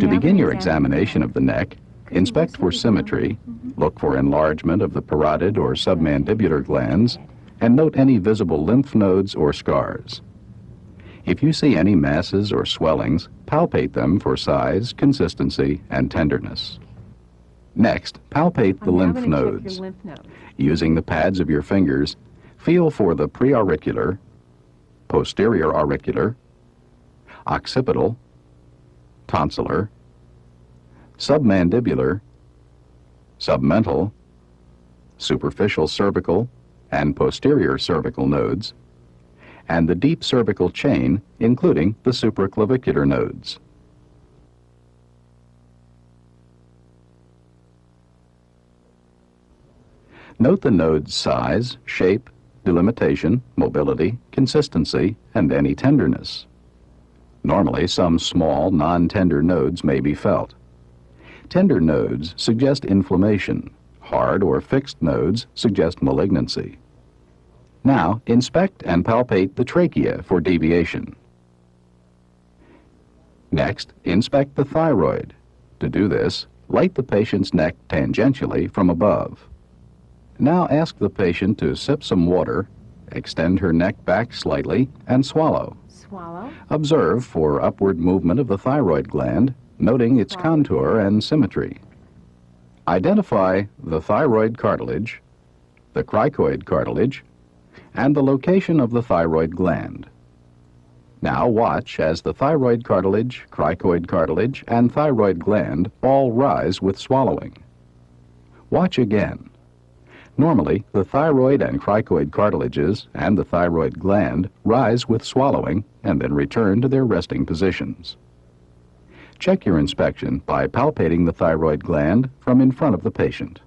To begin your examination of the neck, inspect for symmetry, look for enlargement of the parotid or submandibular glands, and note any visible lymph nodes or scars. If you see any masses or swellings, palpate them for size, consistency, and tenderness. Next, palpate the lymph nodes. Using the pads of your fingers, feel for the preauricular, posterior auricular, occipital, tonsillar, submandibular, submental, superficial cervical, and posterior cervical nodes, and the deep cervical chain, including the supraclavicular nodes. Note the node's size, shape, delimitation, mobility, consistency, and any tenderness. Normally, some small, non-tender nodes may be felt. Tender nodes suggest inflammation. Hard or fixed nodes suggest malignancy. Now, inspect and palpate the trachea for deviation. Next, inspect the thyroid. To do this, light the patient's neck tangentially from above. Now ask the patient to sip some water, extend her neck back slightly, and swallow. Swallow. Observe for upward movement of the thyroid gland, noting its contour and symmetry. Identify the thyroid cartilage, the cricoid cartilage, and the location of the thyroid gland. Now watch as the thyroid cartilage, cricoid cartilage, and thyroid gland all rise with swallowing. Watch again. Normally, the thyroid and cricoid cartilages and the thyroid gland rise with swallowing and then return to their resting positions. Check your inspection by palpating the thyroid gland from in front of the patient.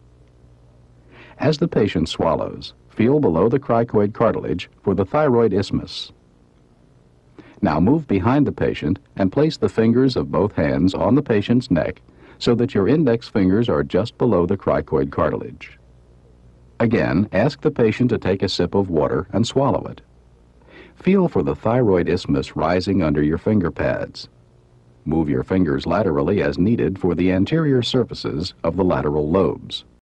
As the patient swallows, feel below the cricoid cartilage for the thyroid isthmus. Now move behind the patient and place the fingers of both hands on the patient's neck so that your index fingers are just below the cricoid cartilage. Again, ask the patient to take a sip of water and swallow it. Feel for the thyroid isthmus rising under your finger pads. Move your fingers laterally as needed for the anterior surfaces of the lateral lobes.